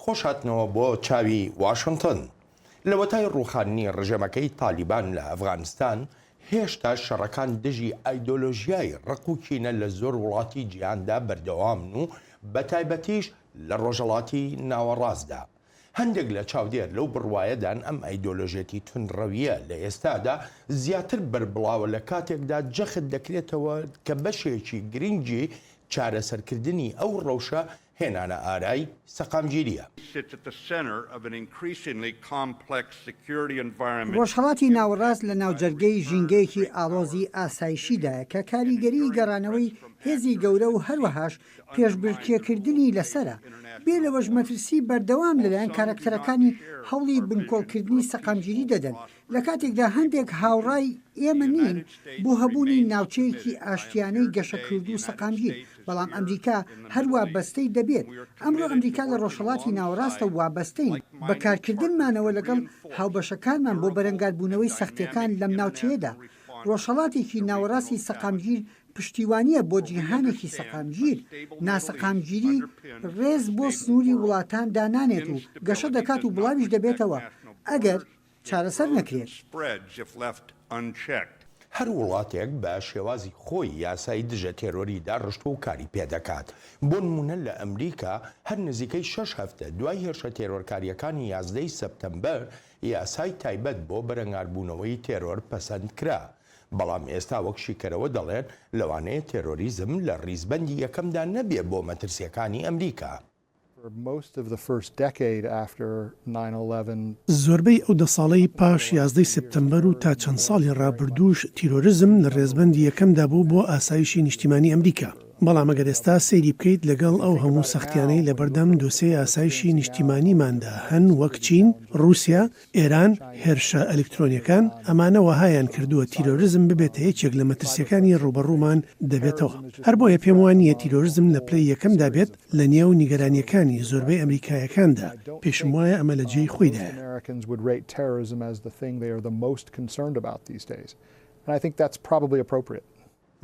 خۆشهاتنەوە بۆ چاوی واشنگتن. لە وەتای ڕووخانی ڕژێمەکەی تالیبان لە ئەفغانستان هێشتا شەڕەکان دژی ئایدۆلۆژیای ڕقوکینە لە زۆر وڵاتی جیهاندا بەردەوامن و بە تایبەتیش لە ڕۆژهەڵاتی ناوەڕاستدا. هەندێک لە چاودێر لەو بڕوایەدان ئەم ئایدۆلۆژێتی تونڕەویە لە ئێستادا زیاتر بەربڵاوە لە کاتێکدا جەخت دەکرێتەوە کە بەشێکی گرنگی چارەسەرکردنی ئەو ڕەوشە هێنانە ئارای سەقامگیریە. ڕۆژهەڵاتی ناوەڕاست لە ناوجەرگەی ژینگەیەکی ئاڵۆزی ئاسایشیدایە کە کاریگەری گەڕانەوەی هێزی گەورە و هەروەهاش پێشبرکێکردنی لەسرە. بێ لەوەش مەترسی بەردەوام لەلایەن کارکتەرەکانی هەوڵی بنکۆڵکردنی سەقامگیری دەدەن لە کاتێکدا هەندێک هاوڕای ئێمە نین بۆ هەبوونی ناوچەیەکی ئاشتیانەی گەشەکرد و سەقامگیر، بەڵام ئەمریکا هەروە بەستەی دەبێت. ئەمڕۆ ئەمریکا لە ڕۆژهەڵاتی ناوەڕاستە وابەستەین بەکارکردنمانەوە لەگەڵ هاوبەشەکانمان بۆ بەرەنگاربوونەوەی سەختیەکان لەم ناوچەیەدا. ڕۆژهەڵاتێکی ناوەڕاستی سەقامگیر پشتیوانیە بۆ جیهانێکی سەقامگیر. ناسەقامگیری ڕێز بۆ سنووری وڵاتان دانانێت و گەشە دەکات و بڵاویش دەبێتەوە ئەگەر چارەسەر نەکرێت. هەر وڵاتێک بە شێوازی خۆی یاسای دژە تێرۆریدا ڕشت و کاری پێدەکات. بۆ نمونە لە ئەمریکا هەر نزیکەی 6 هەفتە دوای هێرشە تێرۆرکاریەکانی 11 سەپتەمبەر یاسای تایبەت بۆ بەرەنگاربوونەوەی تێرۆر پەسەند کرا. بەڵام ئێستا وەک شیکەرەوە دەڵێن لەوانەیە تێرۆریزم لە ڕیزبەندی یەکەمدا نەبێ بۆ مەترسیەکانی ئەمریکا. زۆربەی ئەو 10 ساڵەی پاش 11 سپتەمبەر و تا چەند ساڵی ڕابردووش تیرۆریزم لە ڕێزبەندی یەکەمدا بوو بۆ ئاسایشی نیشتیمانی ئەمریکا. بەڵام ئەگەر ئێستا سەیری بکەیت لەگەڵ ئەو هەموو سەختیانەی لە بەردەم دۆسەی ئاسایشی نیشتیمانیماندا هەن وەک چین، رووسیا، ئێران، هێرشە ئەلکترۆنیەکان ئەمانە وەهایان کردووە تیرۆریزم ببێتە یەکێک لە مەترسیەکانی ڕوبەڕوومان دەبێتەوە. هەر بۆیە پێم وانییە تیرۆریزم لە پلەی یەکەمدا بێت لە نێو نیگەرانیەکانی زۆربەی ئەمریکایەکاندا. پێشم وایە ئەمە لە جێی خۆیدایە.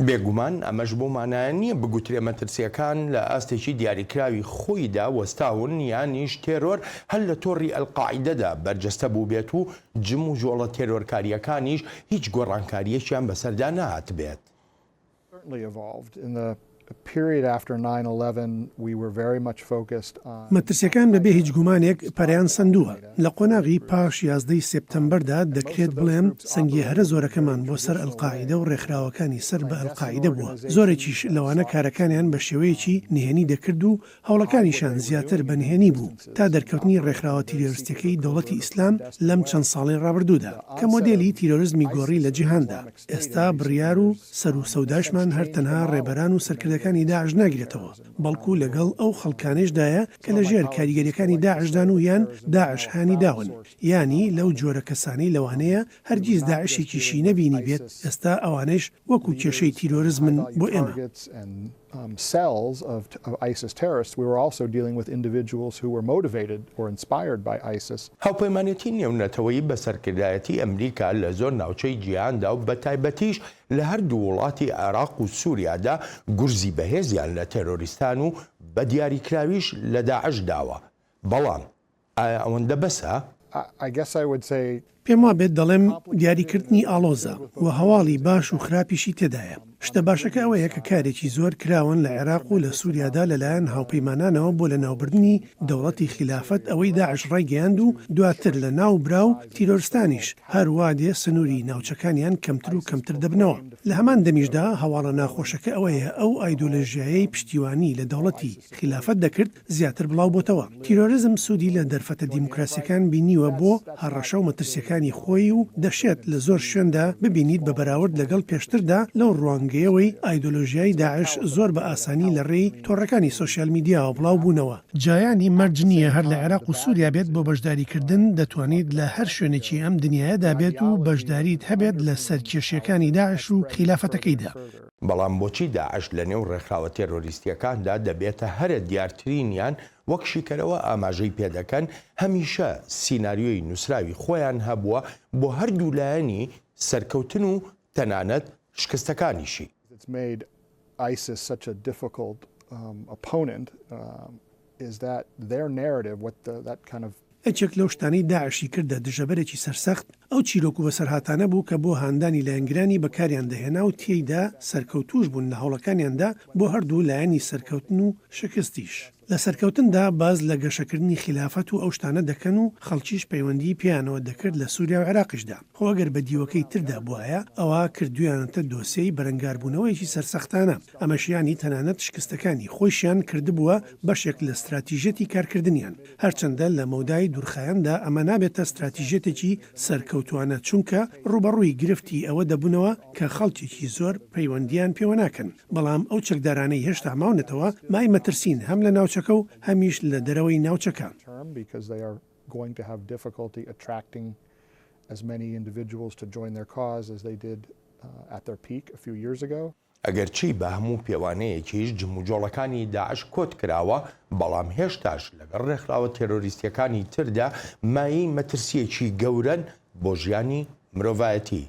بێگومان ئەمەش بۆ مانایە نییە بگوترێ مەترسیەکان لە ئاستێکی دیاریکراوی خۆیدا وەستاون یانیش تێرۆر هەر لە تۆڕی ئەلقاعیدەدا بەرجەستە بوو بێت و جم و ژۆڵە تێرۆرکاریەکانیش هیچ گۆڕانکاریەکیان بەسەردا نهات بێت. مەترسیەکان بەبێ هیچ گومانێک پەریان سندووە. لە قۆناغی پاش 11 سپتەمبەردا دەکرێت بڵێم سەنگی هەرە زۆرەکەمان بۆ سەر ئەلقاعیدە و ڕێکخراوەکانی سەر بە ئەلقاعیدە بووە. زۆرێکیش لەوانە کارەکانیان بە شێوەیەکی نهێنی دەکرد و هەوڵەکانیشان زیاتر بە نهێنی بوو تا دەرکەوتنی ڕێکخراوە تیرۆریستەکەی دەوڵەتی ئیسلام لەم چەند ساڵی ڕابردوودا کە مۆدێلی تیرۆریزمی گۆڕی لە جیهاندا. ئێستا بڕیار و سەر و سەوداشمان هەر تەنها ڕێبەران و سەرکردەکانی داعش ناگرێتەوە، بەڵکو لەگەڵ ئەو خەڵکانێشدایە کە لە ژێر کاریگەریەکانی داعشدان و یان داعش هانی داون، ینی لەو جۆرە کەسانی لەوانەیە هەرگیز داعشێکیشی نەبینی بێت. ئێستا ئەوانش وەکو کێشەی تیرۆریزمن بۆ ئێمە. cells of ISIS terrorists, we were also dealing with individuals who were motivated or inspired by ISIS. هاوپەیمانێتی نێونەتەوەی بەسەرکردایەتی ئەمریکا لە زۆر ناوچەی جیهاندا و بە تایبەتیش لە هەردوو وڵاتی عێراق و سووریادا گورزی بەهێزیان لە تێرۆریستان و بە دیاریکراویش لە داعش داوە. بەڵام ئایا ئەوەندە بەسە؟ پێم وابێت دەڵێم دیاریکردنی ئاڵۆزە و هەواڵی باش و خراپیشی تێدایە. شتە باشەکە ئەوەیە کە کارێکی زۆر کراون لە عێراق و لە سووریادا لەلایەن هاوپەیمانانەوە بۆ لە ناوبردنی دەوڵەتی خلافەت ئەوەی داعش ڕێگەیاند و دواتر لە ناو براو تیرۆریستانیش هەروە دێ سنووری ناوچەکانیان کەمتر و کەمتر دەبنەوە. لە هەمان دەمیشدا هەواڵە ناخۆشەکە ئەوەیە ئەو ئایدۆلۆژیایی پشتیوانی لە دەوڵەتی خلافەت دەکرد زیاتر بڵاو بۆتەوە. تیرۆریزم سوودی لە دەرفەتە دیموکراسیەکان بینیوە بۆ هەڕەشە و مەترسیەکانی خۆی و دەشێت لە زۆر شوێندا ببینیت بە بەراورد لەگەڵ پێشتردا لەو ڕوانگەیەوەی ئایدۆلۆژیای داعش زۆر بە ئاسانی لە ڕێی تۆڕەکانی سۆشیال میدیاوە بڵاو بوونەوە. جایانی مەرج نییە هەر لە عێراق و سووریا بێت بۆ بەشداریکردن دەتوانیت لە هەر شوێنێکی ئەم دنیاەدا بێت و بەشداریت هەبێت لە سەرکێشیەکانی داعش و خلافەتەکەیدا. بەڵام بۆچی داعش لە نێو ڕێکخراوە تێرۆریستیەکاندا دەبێتە هەرە دیارترینیان وەک شیکەرەوە ئاماژەی پێدەکەن هەمیشە سیناریۆی نووسراوی خۆیان هەبووە بۆ هەردوو لایەنی سەرکەوتن و تەنانەت شکستەکانیشی. Made ISIS such a difficult opponent is that their narrative, that kind of ئەچێک لەو شتانەی داعشی کردە دژەبەرێکی سەرسەخت ئەو چیرۆک و بەسەرهاتانە بوو کە بۆ هاندانی لایەنگرانی بەکاریان دەهێنا و تێیدا سەرکەوتوش بوون لە هەوڵەکانیاندا بۆ هەردوو لایەنی سەرکەوتن و شکستیش. لە سەرکەوتندا باز لە گەشەکردنی خلافەت و ئەو شتانە دەکەن و خەڵکیش پەیوەندی پیانەوە دەکرد لە سووریا و عێراقیشدا. خۆگەر بە دیوەکەی تردا بواە ئەوە کردویانەتە دۆسیەی بەرەنگاربوونەوەیکی سەرسەختانە. ئەمەشیانی تەنانەت شکستەکانی خۆشیان کردبووە بەشێک لە استراتیژەتی کارکردنیان. هەرچەندە لە مەودای دوورخایاندا ئەمە نابێتە استراتیژێتێکی سەرکەوتوانە چونکە ڕوبەڕووی گرفتی ئەوە دەبوونەوە کە خەڵکێکی زۆر پەیوەندیان پێوە ناکەن. بەڵام ئەو چەکدارانەی هێشتا ماونەتەوە مای مەترسین هەم لە ناوچەکە و هەمیش لە دەرەوەی ناوچەکە. because they are going to have difficulty attracting as many individuals to join their cause as they did at their peak a few years ago. ئەگەرچی بە هەموو پێوانەیەکیش جموجۆڵەکانی داعش کۆت کراوە بەڵام هێشتاش لەگەڵ ڕێکخراوە تێرۆریستیەکانی تردا مایی مەترسیەکی گەورەن بۆ ژیانی مرۆڤایەتی.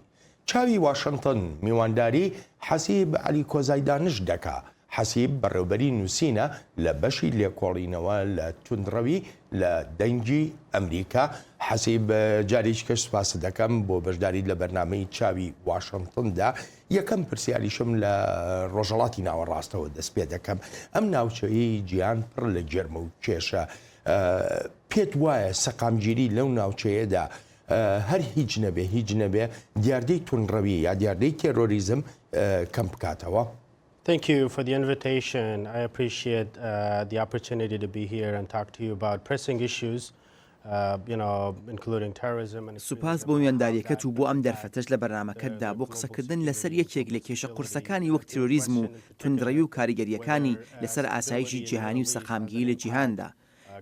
چاوی واشنگتن میوانداری حەسیب عەلی کۆزایدانش دەکا. حەسیب بەڕێوەبەری نووسینە لە بەشی لێکۆڵینەوە لە توندڕەوی لە دەنگی ئەمریکا. حەسیب جاریش کەش سوپاس دەکەم بۆ بەشداری لە بەرنامەی چاوی واشنگتندا. یەکەم پرسیاریشم لە ڕۆژهەڵاتی ناوەڕاستەوە دەست پێ دەکەم. ئەم ناوچەیی گیان پڕ لە گێرمە و کێشە. پێت وایە سەقامگیری لەو ناوچەیەدا هەر هیچ نەبێ دیاردەی توندڕەوی یا دیاردەی تێرۆریزم کەم بکاتەوە؟ Thank you for the invitation. I appreciate the opportunity to be here and talk to you about pressing issues, including terrorism. سوپاس بۆ میوانداریەکەت و بۆ ئەم دەرفەتەش لە بەرنامەکەتدا بۆ قسەکردن لەسەر یەکێک لە کێشە قورسەکانی وەک تیرۆریزم و توندڕەوی و کاریگەریەکانی لەسەر ئاسایشی جیهانی و سەقامگیری لە جیهاندا.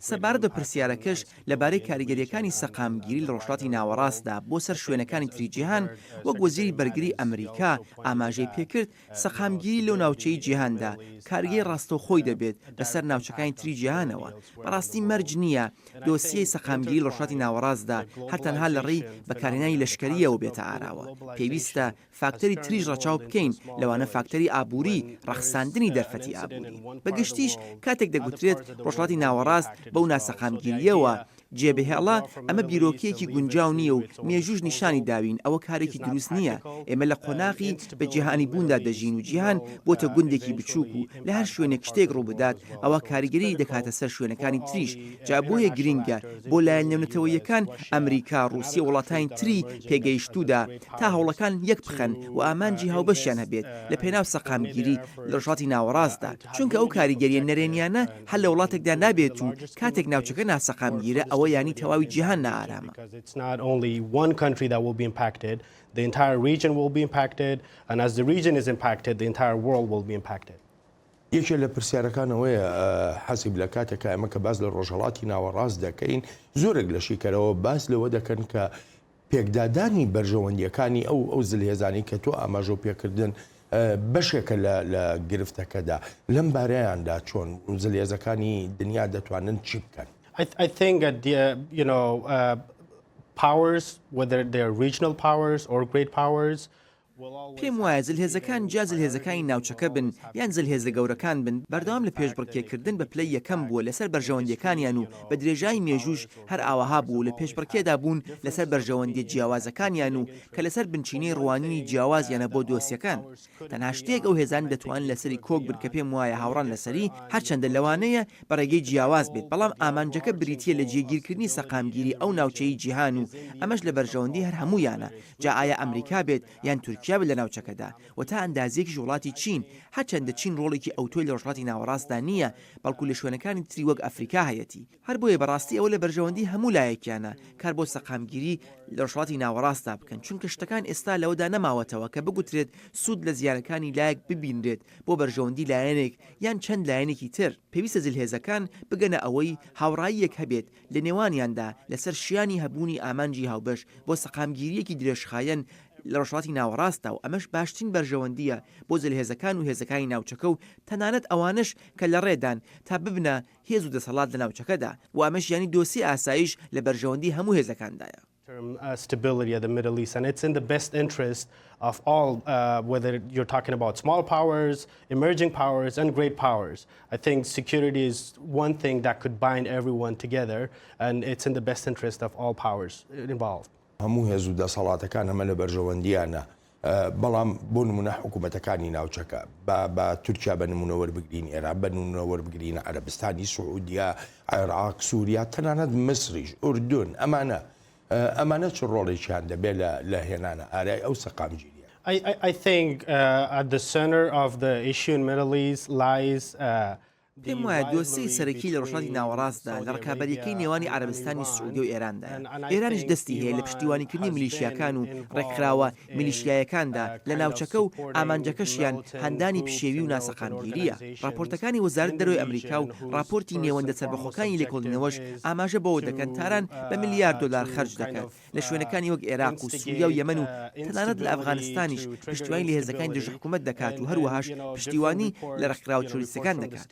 سەبارەت بە پرسیارەکەش لەبارەی کاریگەریەکانی سەقامگیری لە ڕۆژهەڵاتی ناوەڕاستدا بۆ سەر شوێنەکانی تری جیهان وەک وەزیری بەرگری ئەمریکا ئاماژەی پێکرد سەقامگیری لەو ناوچەی جیهاندا کارگەی ڕاستەوخۆی دەبێت لەسەر ناوچەکانی تری جیهانەوە. بەڕاستی مەرج نییە دۆسیەی سەقامگیری لە ڕۆژهەڵاتی ناوەڕاستدا هەرتەنها لە ڕێی بەکارهێنانی لەشکریەوە بێتە ئاراوە. پێویستە فاکتەری تریش ڕەچاو بکەین لەوانە فاکتەری ئابووری ڕەخساندنی دەرفەتی ئابووری. بەگشتیش کاتێک دەگوترێت ڕۆژهەڵاتی ناوەڕاست بەو ناسەقامگیریەوە جێبهێڵە ئەمە بیرۆکیەکی گونجاو نییە و مێژوش نیشانی داوین ئەوە کارێکی دروست نییە. ئێمە لە قۆناغی بە جیهانی بووندا دەژین و جیهان بۆتە گوندێکی بچووک و لە هەر شوێنێک شتێک ڕوو بدات ئەوە کاریگەری دەکاتە سەر شوێنەکانی تریش. جا بۆیە گرینگە بۆ لایەن نێونەتەوەیەکان ئەمریکا ڕووسیا وڵاتانی تری پێگەیشتوودا تا هەوڵەکان یەک بخەن و ئامانجی هاوبەشیان هەبێت لە پێناو سەقامگیری لە ڕۆژهەڵاتی ناوەڕاستدا چونکە ئەو کاریگەریە نەرێنیانە هەر لە وڵاتێکدا نابێت و کاتێک ناوچەکە ناسەقامگیرە ئەوە یانی تەواوی جیهان نائارامە. It's not only one country that will be impacted, the entire region will be impacted, and as the region is impacted, the entire world will be impacted. یەکێ لە پرسیارەکانەوەیە حەسیب لە کاتێکە ئەمە کە باز لە ڕۆژهەڵاتی ناوەڕاست دەکەین زۆرێک لە شیکەرەوە باز لەوە دەکەن کە پێکدادانی بەرژەوەندیەکانی ئەو زلهێزانی کە تۆ ئاماژە و پێکردن بەشێکە لە گرفتەکەدا لەم بارەیاندا چۆن زلهێزەکانی دنیا دەتوانن چی بکەن؟ I think that powers, whether they're regional powers or great powers, پێم وایە زلهێزەکان جا زلهێزەکانی ناوچەکە بن یان زلهێزە گەورەکان بن بەردەوام لە پێشبڕکێکردن بە پلەی یەکەم بووە لەسەر بەرژەوەندیەکانیان و بە درێژایی مێژوش هەر ئاوەها بوو لە پێشبڕکێدا بوون لەسەر بەرژەوەندی جیاوازەکانیان و کە لەسەر بنچینەی ڕوانینی جیاوازیانە بۆ دۆسیەکان. تەنها شتێک ئەو هێزان دەتوانن لەسەری کۆک بن کە پێم وایە هاوڕان لەسەری هەرچەندە لەوانەیە بەڕێگەی جیاواز بێت بەڵام ئامانجەکە بریتیە لە جێگیرکردنی سەقامگیری ئەو ناوچەی جیهان و ئەمەش لە بەرژەوەندی هەر هەموویانە. جا ئایا ئەمریکا بێت یان تورکیا بێت لە ناوچەکەدا و تا ئەندازێکی وڵاتی چین هەرچەندە چین ڕۆڵێکی ئەوتۆی لە ڕۆژهەڵاتی ناوەڕاستدا نییە بەڵکو لە شوێنەکانی تری وەک ئەفریقا هەیەتی. هەر بۆیە بەڕاستی ئەوە لە بەرژەوەندی هەموو لایەکیانە کار بۆ سەقامگیری لە ڕۆژهەڵاتی ناوەڕاستدا بکەن چونکە شتەکان ئێستا لەوەدا نەماوەتەوە کە بگوترێت سوود لە زیانەکانی لایەک ببینرێت بۆ بەرژەوەندی لایەنێک یان چەند لایەنێکی تر. پێویستە زلهێزەکان بگەنە ئەوەی هاوڕاییەک هەبێت لە نێوانیاندا لەسەر شیانی هەبوونی ئامانجی هاوبەش بۆ سەقامگیریەکی درێژخایەن لە ڕۆژهەڵاتی ناوەڕاستدا و ئەمەش باشترین بەرژەوەندیە بۆ زلهێزەکان و هێزەکانی ناوچەکە و تەنانەت ئەوانش کە لە ڕێدان تا ببنە هێز و دەسەڵات لە ناوچەکەدا و ئەمەش ینی دۆسی ئاسایش لە بەرژەوەندی هەموو هێزەکاندایە. Stability of the Middle East, and it's in the best interest of all, whether you're talking about small powers, emerging powers, and great powers. I think security is one thing that could bind everyone together, and it's in the best interest of all powers involved. هەموو هێز و دەسەڵاتەکان ئەمە لە بەرژەوەندیانە بەڵام بۆ نمونە حکوومەتەکانی ناوچەکە بە تورکیا بە نمونە وەربگرین ئێران بە نمونە وەربگرین عەرەبستانی سعودیا عێراق سووریا تەنانەت مسریش ئوردون ئەمانە چ ڕۆڵێکیان دەبێت لە هێنانە ئارای ئەو سەقامگیریە. I think at the center of the issue in Middle East lies پێم وایە دۆسەی سەرەکی لە ڕۆژهەڵاتی ناوەڕاستدا لە ڕکابەریەکەی نێوانی عەرەبستانی سعودی و ئێراندا. ئێرانیش دەستی هەیە لە پشتیوانیکردنی میلیشیاکان و ڕێکخراوە میلیشیایەکاندا لە ناوچەکە و ئامانجەکەشیان هەندانی پشێوی و ناسەقامگیریە. راپۆرتەکانی وەزارەت دەرەوەی ئەمریکا و راپۆرتی نێوەندە سەربەخۆکانی لێکۆڵینەوەش ئاماژە بەوە دەکەن تاران بە ملیار دۆلار خەرج دەکات لە شوێنەکانی وەک عێراق و سووریا و یەمەن و تەنانەت لە ئەفغانستانیش پشتیوانی لە هێزەکانی دژ حکوومەت دەکات و هەروەهاش پشتیوانی لە ڕێکخراو تۆریستەکان دەکات.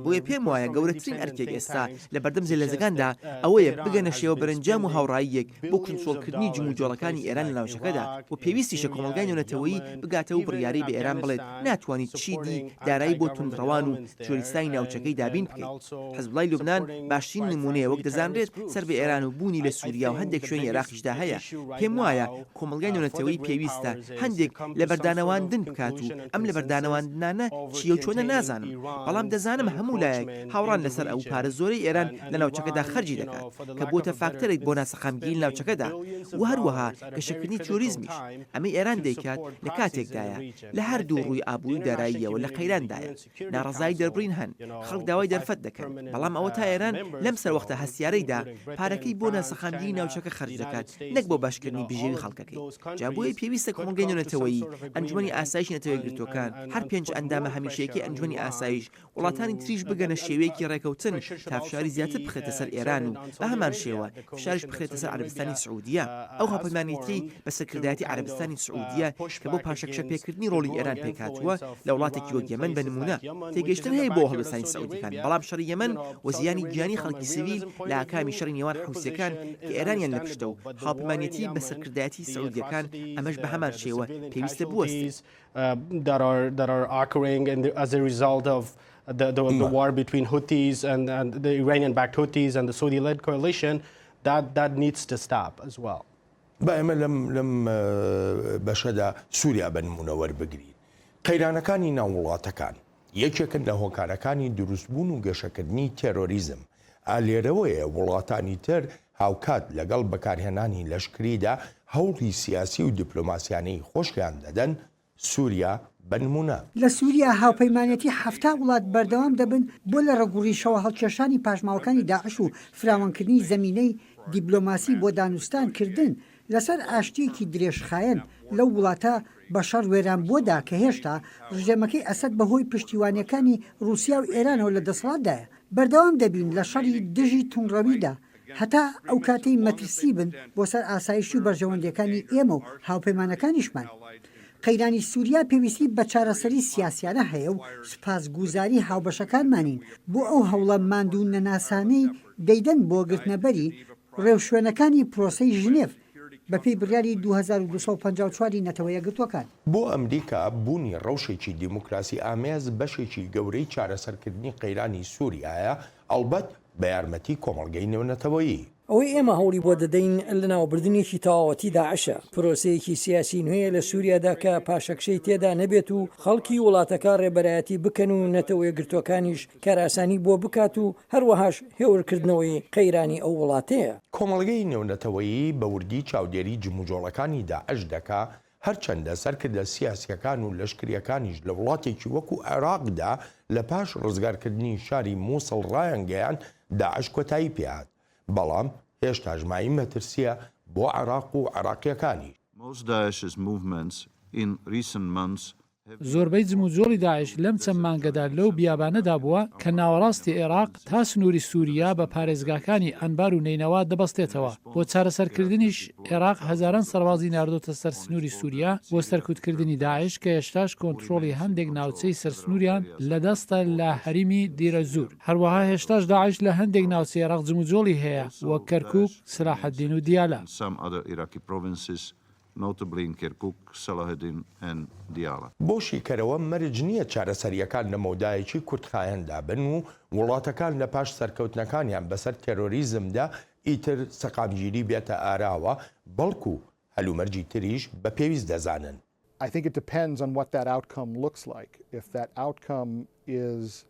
بۆیە پێم وایە گەورەترین ئەرکێک ئێستا لە بەردەم زێلەزەکاندا ئەوەیە بگەنە شێوە بەرەنجام و هاوڕاییەک بۆ کنترۆڵکردنی جموجۆڵەکانی ئێران لە ناوچەکەدا و پێویستیشە کۆمەلگای نێونەتەوەیی بگاتەوە و بڕیاری بە ئێران بڵێت ناتوانیت چیدی دارایی بۆ توندڕەوان و تۆریستانی ناوچەکەی دابین بکەیت. حەزبڵای لوبنان باشترین نمونەیە وەک دەزانرێت سەر بە ئێران و بوونی لە سووریا و هەندێک شوێنی عێراقیشدا هەیە. پێم وایە کۆمەلگای نێونەتەوەیی پێویستە هەندێک لە بەردانەواندن بکات و ئەم لە بەردانەواندنانە چیە و چۆنە نازانم، بەڵام دەزانم هەموو لایەک هاوڕان لەسەر ئەو پارە زۆرەی ئێران لە ناوچەکەدا خەرجی دەکات کە بۆتە فاکتەرێک بۆ ناسەقامگیری ناوچەکەدا و هەروەها گەشەکردنی تۆریزمیش ئەمەی ئێران دەیکات لە کاتێکدایە لە هەردوو ڕووی ئابووری و داراییەوە لە قەیراندایە ناڕەزایی دەربڕین هەن خەڵک داوای دەرفەت دەکەن، بەڵام ئەوە تا ئێران لەم سەروەختە هەستیارەیدا پارەکەی بۆ ناسەقامگیری ناوچەکە خەرج دەکات نەک بۆ باشکردنی بژێوی خەڵکەکەی. جا بۆیە پێویستە کۆمەلگای نێونەتەوەیی ئەنجومەنی ئاسایشی نەتەوەی گرتوەکان هەر پێنج ئەندامە هەمیشەیەکی ئەنجومەنی ئاسایش وڵاتانی تریش بگەنە شێوەیەکی ڕێکەوتن تا فشاری زیاتر بخێتە سەر ئێران و بە هەمان شێوە فشارش بخێتە سەر عەرەبستانی سعودیە. ئەو هاوپەیمانیەتی بە سەرکردایەتی عەرەبستانی سعودیە کە بۆ پاشەکشە پێکردنی ڕۆڵی ئێران پێکهاتووە لە وڵاتێکی وەک یەمەن بە نمونە تێگەیشتن هەیە بۆ هەڵوێستانی سعودیەکان، بەڵام شەڕی یەمەن و زیانی گیانی خەڵکی سیڤیل لە ئاکامی شەڕی نێوان حوسیەکان کە ئێرانیان لە پشتە و هاوپەیمانیەتی بە سەرکردایەتی سعودیەکان ئەمەش بە هەمان شێوە پێویستە بوەستێت. that are occurring as a result of the war between Houthis and the Iranian-backed Houthis and the Saudi-led coalition, that needs to stop as well. بەئێمە لەم بەشەدا سووریا بە نمونە وەربگرین. قەیرانەکانی ناو وڵاتەکان یەکێکن لە هۆکارەکانی دروستبوون و گەشەکردنی تێرۆریزم. ئالێرەوەیە وڵاتانی تر هاوکات لەگەڵ بەکارهێنانی لەشکریدا هەوڵی سیاسی و دیپلۆماسیانەی خۆشیان دەدەن. سووریا بە نمونە لە سووریا هاوپەیمانەتی هەفتا وڵات بەردەوام دەبن بۆ لە ڕێگوڕیشەوە هەڵکێشانی پاشماوەکانی داعش و فراوانکردنی زەمینەی دیبلۆماسی بۆ دانوستانکردن لەسەر ئاشتیەکی درێژخایەن لەو وڵاتە بەشەڕ وێران بۆدا کە هێشتا ڕژێمەکەی ئەسەد بەهۆی پشتیوانیەکانی رووسیا و ئێرانەوە لە دەسەڵاتدایە. بەردەوام دەبین لە شەڕی دژی توونڕەویدا هەتا ئەو کاتەی مەترسی بن بۆ سەر ئاسایشی و بەرژەوەندەکانی ئێمە و هاوپەیمانەکانیشمان. قەیرانی سووریا پێویستی بە چارەسەری سیاسیانە هەیە و سوپاسگوزاری هاوبەشەکانمانین بۆ ئەو هەوڵە ماندوو نەناسانەی دەیدەن بۆ گرتنەبەری ڕێوشوێنەکانی پرۆسەی ژنێف بەپێی بڕیاری 2254 نەتەوەیە گرتوەکان. بۆ ئەمریکا بوونی ڕەوشێکی دیموکراسی ئامێز بەشێکی گەورەی چارەسەرکردنی قەیرانی سووریایە ئەڵبەت بە یارمەتی کۆمەڵگەی نێونەتەوەیی. ئەوەی ئێمە هەوڵی بۆ دەدەین لە ناوبردنێکی تەواوەتی داعشە پرۆسەیەکی سیاسی نوێیە لە سووریادا کە پاشەکشەی تێدا نەبێت و خەڵکی وڵاتەکە ڕێبەرایەتی بکەن و نەتەوەیە گرتوەکانیش کاراسانی بۆ بکات و هەروەهاش هێورکردنەوەی قەیرانی ئەو وڵاتەیە. کۆمەڵگەی نێونەتەوەیی بە وردی چاودێری جموجۆڵەکانی داعش دەکا هەرچەندە سەرکردە سیاسیەکان و لەشکریەکانیش لە وڵاتێکی وەکو عێراقدا لە پاش ڕزگارکردنی شاری مووسڵ ڕایانگەیان داعش کۆتایی پێهات، بەڵام هێشتا ژمایی مەترسیە بۆ عێراق و عێراقیەکانی. Most Daesh's movements in recent months زۆربەی جموجۆڵی داعش لەم چەند مانگەدا لەو بیابانەدا بووە کە ناوەڕاستی عێراق تا سنووری سووریا بە پارێزگاکانی ئەنبار و نینەوە دەبەستێتەوە بۆ چارەسەرکردنیش عێراق هەزاران سەربازی ناردۆتە سەر سنووری سووریا بۆ سەرکوتکردنی داعش کە هێشتاش کۆنتترۆڵی هەندێک ناوچەی سەرسنووریان لەدەستە لە هەریمی دیرە زوور هەروەها هێشتاش داعش لە هەندێک ناوچەی عێراق جموجۆڵی هەیە وەک کەرکوک سلاحەدین و دیالە notably in Kirkuk, Salahuddin and Diyala. بۆ شیکەرەوە مەرج نییە چارەسەریەکان لە مەودایەکی کورتخایەندا بن و وڵاتەکان لە پاش سەرکەوتنەکانیان بەسەر تێرۆریزمدا ئیتر سەقامگیری بێتە ئاراوە بەڵکو هەلومەرجی تریش بە پێویست دەزانن. I think it depends on what that outcome looks like. If that outcome is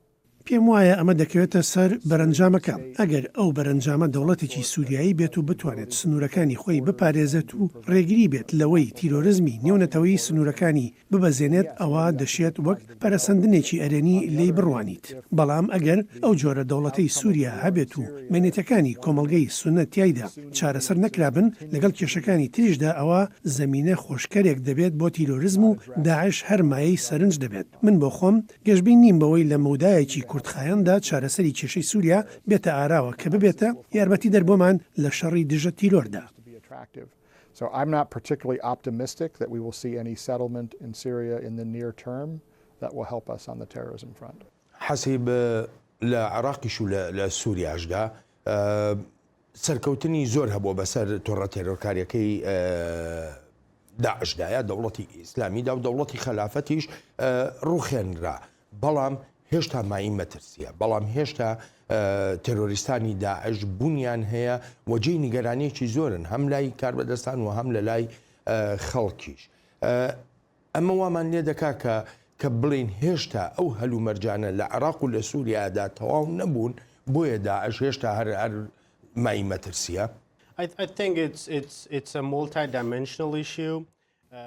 پێم وایە ئەمە دەکەوێتە سەر بەرەنجامەکە ئەگەر ئەو بەرەنجامە دەوڵەتێکی سووریایی بێت و بتوانێت سنوورەکانی خۆی بپارێزێت و ڕێگری بێت لەوەی تیرۆریزمی نێونەتەوەی سنوورەکانی ببەزێنێت ئەوە دەشێت وەک پەرەسەندنێکی ئەرێنی لی بڕوانیت بەڵام ئەگەر ئەو جۆرە دەوڵەتەی سووریا هەبێت و مێنێتەکانی کۆمەلگەی سونەت تایدا چارەسەر نەکرابن لەگەڵ کێشەکانی تریشدا ئەوە زەمینە خۆشکەرێک دەبێت بۆ تیرۆریزم و داعش هەرمایەی سەرنج دەبێت من بۆ خۆم گەشتبین نیم بەوەی لە مەودایەکی کورتخایەندا چارەسەری کێشەی سووریا بێتە ئاراوە کە ببێتە یارمەتی دەربۆمان لە شەڕی دژە تیرۆردا. So I'm not particularly optimistic that we will see any settlement in Syria in the near term that will help us on the terrorism front. حەسیب لە عێراقیش و لە سووریاشدا سەرکەوتنی زۆر هەبوو بەسەر تۆڕە تێرۆرکاریەکەی داعشدایە دەوڵەتی ئیسلامیدا و دەوڵەتی خەلافەتیش ڕوخێنرا بەڵام هێشتا مای مەترسیە بەڵام هێشتا تێرۆریستانی داعش بوونیان هەیە وەجێی نیگەرانیەکی زۆرن هەم لای کاربەدەستان و هەم لە لای خەڵکیش ئەمە وامان لێ دەکا کە بڵین هێشتا ئەو هەلومەرجانە لە عێراق و لە سووریادا تەواو نەبوون بۆیە داعش هێشتا هەر مای مەترسیە. I think it's a multi-dimensional issue.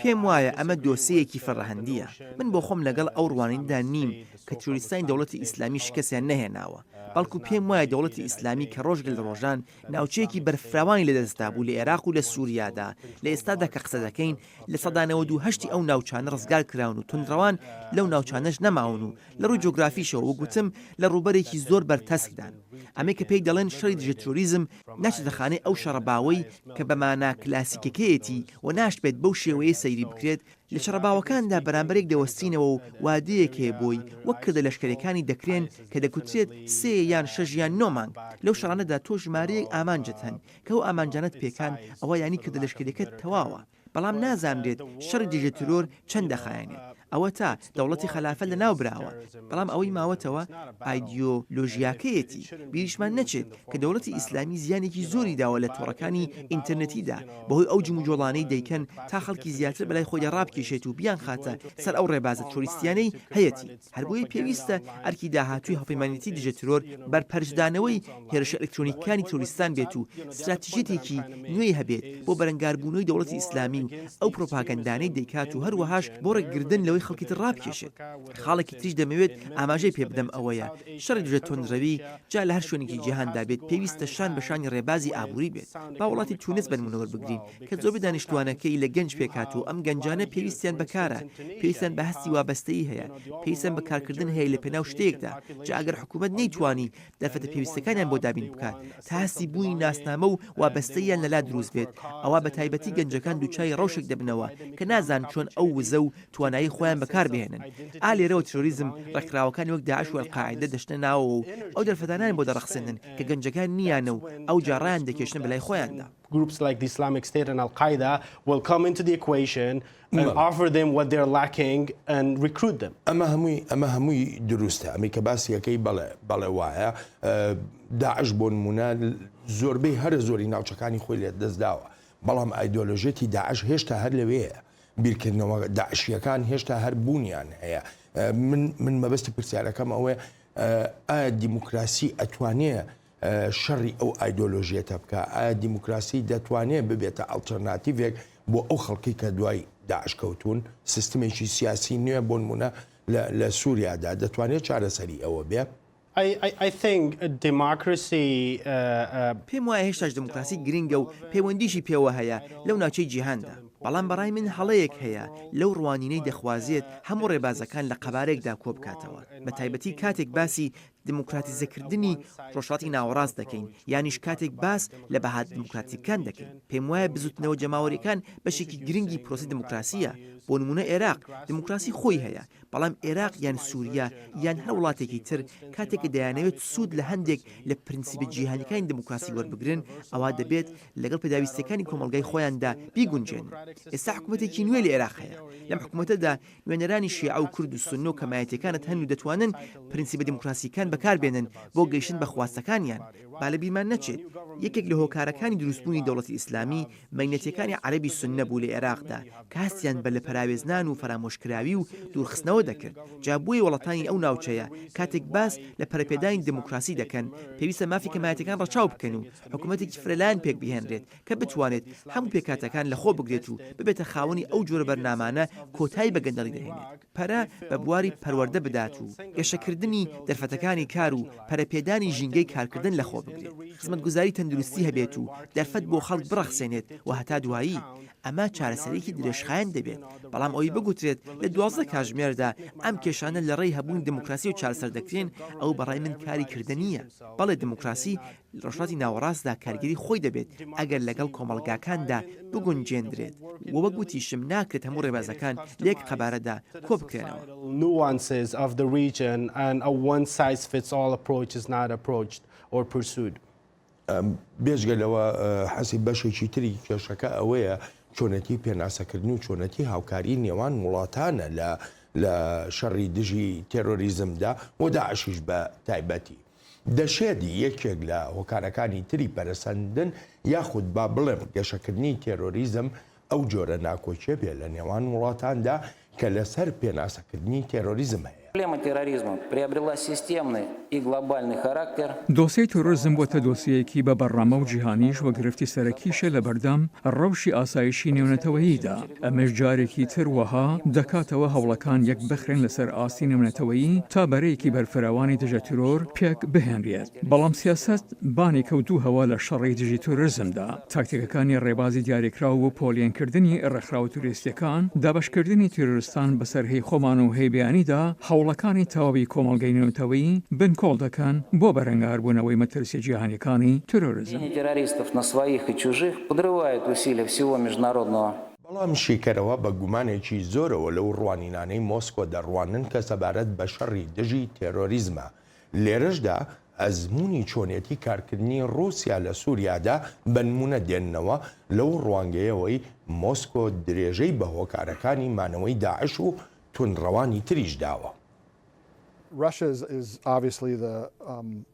پێم وایە ئەمە دۆسەیەکی فەڕەهەندیە من بۆ خۆم لەگەڵ ئەو ڕوانیندا نیم کە تیرۆریستانی دەوڵەتی ئیسلامی شکەسیان نەهێناوە بەڵکو پێم وایە دەوڵەتی ئیسلامی کە ڕۆژ لە ڕۆژان ناوچەیەکی بەرفراوانی لەدەستدا بوو لە عێراق و لە سووریادا لە ئێستادا کە قسە دەکەین لە سەدانەوە دوو هەشتی ئەو ناوچانە ڕزگار کراون و تونندڕەوان لەو ناوچانەش نەماون و لە ڕووی جۆگرافیشەوە وگوتم لە ڕووبەرێکی زۆر بەرتەسکدان ئەمە کە پێی دەڵێن شەڕی دژە تۆریزم ناچێتە خانەی ئەو شەڕەباوەی کە بەمانە کلاسیکەکەیەتی و ناشبێت بەو شێوەیە سەیری بکرێت لە شەڕەباوەکاندا بەرامبەرێک دەوەستینەوە و وادەیەکێ بۆی وەک کردە لەشکرەکانی دەکرێن کە دەکوترێت 3 یان 6 یان 9 مانگ لەو شەڕانەدا تۆ ژمارەیەک ئامانجت هەن کە ئەو ئامانجانت پێکان ئەوە ینی کردە لەشکرەکەت تەواوە بەڵام نازانرێت شەڕی دژە ترۆر چەند دەخایەنێت ئەوە تا دەوڵەتی خەلافە لە ناو براوە بەڵام ئەوەی ماوەتەوە ئایدیۆلۆژیاکەیەتی بیریشمان نەچێت کە دەوڵەتی ئیسلامی زیانێکی زۆری داوە لە تۆڕەکانی ئینتەرنەتیدا بەهۆی ئەو جموجۆڵانەی دەیکەن تا خەڵکی زیاتر بەلای خۆی ڕابکێشێت و بیان خاتە سەر ئەو ڕێبازە تۆریستیانەی هەیەی هەربۆیە پێویستە ئەرکی داهاتووی هەڵپەیمانێتی دژە ترۆر بەرپەرشدانەوەی هێرشە ئەلکترۆنیکانی تۆریستان بێت و استراتیژیەتێکی نوێی هەبێت بۆ بەرەنگاربوونەوەی دەوڵەتی ئیسلامی و ئەو پرۆپاگەندانەی دەیکات و هەروەهاش بۆ ڕێکگرتن لەوەی خەڵکی تر ڕابکێشێت خاڵێکی تریش دەمەوێت ئاماژەی پێ بدەم ئەوەیە شەڕی دژە تۆندڕەوی جا لە هەر شوێنێکی جیهاندا بێت پێویستە شان بە شانی ڕێبازی ئابووری بێت با وڵاتی تونس بنمونەوە بگرین کە زۆربەی دانیشتوانەکەی لە گەنج پێکات و ئەم گەنجانە پێویستیان بەکارە پێویستیان بە هەستی وابەستەیی هەیە پێویستیان بەکارکردن هەیە لە پێناو شتێکدا جا ئەگەر حکوومەت نەیتوانی دەرفەتە پێویستەکانیان بۆ دابین بکات تا هەستی بوونی ناسنامە و وابەستەیان لەلا دروست بێت ئەوە بە تایبەتی گەنجەکان دووچای ڕەوشێک دەبنەوە کە نازان چۆن ئەو وزە و توانایی خۆیان بەکار بهێنن ئالێرەوە تیرۆریزم ڕێکخراوەکانی وەک داعش و ئەلقاعیدە دەشتە ناوەوە و ئەو دەرفەتانان بۆ دەڕەخسێنن کە گەنجەکان نیانە و ئەو جاڕایان دەکێشنە بەلای خۆیاندا. Groups like the Islamic State and Al-Qaeda will come into the equation and offer them what they're lacking and recruit them. ئەمە هەمووی دروستە ئەمەی کە باسیەکەی بەڵێ وایە داعش بۆ نمونە زۆربەی هەر زۆری ناوچەکانی خۆی لێ دەستداوە بەڵام ئایدۆلۆژێتی داعش هێشتا هەر لەوەیە بیرکردنەوە داعشیەکان هێشتا هەر بوونیان هەیە من مەبەستی پرسیارەکەم ئەوەیە ئایا دیموکراسی ئەتوانێت شەڕی ئەو ئایدۆلۆژیەتە بکە ئایا دیموکراسی دەتوانێت ببێتە ئەڵتەرناتیڤێک بۆ ئەو خەڵکی کە دوای داعش کەوتون سیستمێکی سیاسی نوێ بۆ نمونە لە سووریادا دەتوانێت چارەسەری ئەوە بێ؟ I think democracy پێم وایە هێشتاش دموکراسی گرنگە و پەیوەندیشی پێوە هەیە لەو ناوچەی جیهاندا بەڵام بەڕای من هەڵەیەک هەیە لەو ڕوانینەی دەخوازێت هەموو ڕێبازەکان لە قەبارێکدا کۆ بکاتەوە بە تایبەتی کاتێک باسی دموکراتیزەکردنی ڕۆژهەڵاتی ناوەڕاست دەکەین یانیش کاتێک باس لە بەهات دموکراتیکان دەکەین پێم وایە بزوتنەوە جەماوەریەکان بەشێکی گرنگی پرۆسی دموکراسیە بۆ نمونە عێراق دموکراسی خۆی هەیە بەڵام عێراق یان سووریا یان هەر وڵاتێکی تر کاتێکە دەیانەوێت سوود لە هەندێک لە پرینسیپە جیهانیەکانی دموکراسی وەربگرن ئەوا دەبێت لەگەڵ پێداویستەکانی کۆمەلگای خۆیاندا بیگونجێن ئێستا حکوومەتێکی نوێ لە عێراق هەیە لەم حکوومەتەدا نوێنەرانی شیعە و کورد و سونە و کەمایەتەکانت هەن و دەتوانن پرینسیپە دموکراسیەکان بەکاربێنن بۆ گەیشتن بە خواستەکانیان با لە بیرمان نەچێت یەکێک لە هۆکارەکانی دروستبوونی دەوڵەتی ئیسلامی مەگنەتیەکانی عەرەبی سونە بوو لە عێراقدا کاستیان بە لە پەراوێزنان و فرامۆشکراوی و دوورخستنەوە دەکرد جا بۆیە وڵاتانی ئەو ناوچەیە کاتێک باس لە پەرەپێدانی دموکراسی دەکەن پێویستە مافی کەمایەتەکان ڕەچاو بکەن و حکوومەتێکی فرەلایەن پێک بهێنرێت کە بتوانێت هەموو پێکاتەکان لەخۆ بگرێت و ببێتە خاوەنی ئەو جۆرە بەرنامانە کۆتایی بە گەندەڵی دەهێنێت پەرە بە بواری پەروەردە بدات و گەشەکردنی دەرفەتەکانی کار و پەرەپێدانی ژینگەی کارکردن لەخۆ بگرێت خزمەتگوزاری تەندروستی هەبێت و دەرفەت بۆ خەڵک بڕەخسێنێت و هەتا دوایی ئەمە چارەسەرێکی درێژخایەن دەبێت بەڵام ئەوی بگوترێت لە 12 کاتژمێردا ئەم کێشانە لە ڕێی هەبوون دموکراسی و چارەسەر دەکرێن ئەو بەڕای من کاری کردنیە بەڵێ دموکراسی ڕۆژهەڵاتی ناوەڕاستدا کارگەری خۆی دەبێت ئەگەر لەگەڵ کۆمەڵگاکاندا بگونجێندرێت وە گوتیشم ناکرێت هەموو ڕێبازەکان لێک قەبارەدا کۆ بکرێنەوە nuances of the region and a one-size-fits-all approach is not approached or pursued. بێژگەلەوە حەسی بەشێکی تری کێشەکە ئەوەیە چۆنەتی پێناسەکردن و چۆنەتی هاوکاری نێوان وڵاتانە لە شەڕی دژی تێرۆریزمدا و داعشیش بە تایبەتی دەشێتی یەکێک لە هۆکارەکانی تری پەرەسەندن یاخود با بڵێم گەشەکردنی تێرۆریزم ئەو جۆرە ناکۆچێ بێ لە نێوان وڵاتاندا کە لەسەر پێناسەکردنی تێرۆریزم هەیە. Проблема терроризма приобрела системный и глобальный характер. دۆسیەی تۆرۆریزم بۆتە دۆسیەیەکی بە بەڕامە و جیهانیش وە گرفتی سەرەکیشە لە بەردەم ڕەوشی ئاسایشی نێونەتەوەییدا ئەمەش جارێکی تر وەها دەکاتەوە هەوڵەکان یەک بخرێن لەسەر ئاستی نێونەتەوەیی تا بەرەیەکی بەرفراوانی دژە ترۆر پێک بهێنرێت بەڵام سیاست بانی کەوتووهەوە لە شەڕی دژی تۆرۆریزمدا تاکتیکەکانی ڕێبازی دیاریکراو و پۆلیێنکردنی ڕێکخراوە توریستیەکان دابەشکردنی تۆرۆریستان بەسەر هەی خۆمان و هەی بەیانیدا هەوڵەکانی تەواوی کۆمەڵگەی نێونەتەوەیی بنکۆڵ دەکەن بۆ بەرەنگاربوونەوەی مەترسیە جیهانیەکانی تۆرۆریزم. Террористов на своих и чужих подрывают усилия всего международного. بەڵام شیکەرەوە بە گومانێکی زۆرەوە لەو ڕوانینانەی مۆسکۆ دەڕوانن کە سەبارەت بە شەڕی دژی تێرۆریزمە لێرەشدا ئەزمموی چۆنێتی کارکردنی رووسیا لە سووریادا بنمونە دێننەوە لەو ڕوانگەیەوەی مۆسکۆ درێژەی بە هۆکارەکانی مانەوەی داعش و تونڕەوانی تریش داوە. Russia is obviously in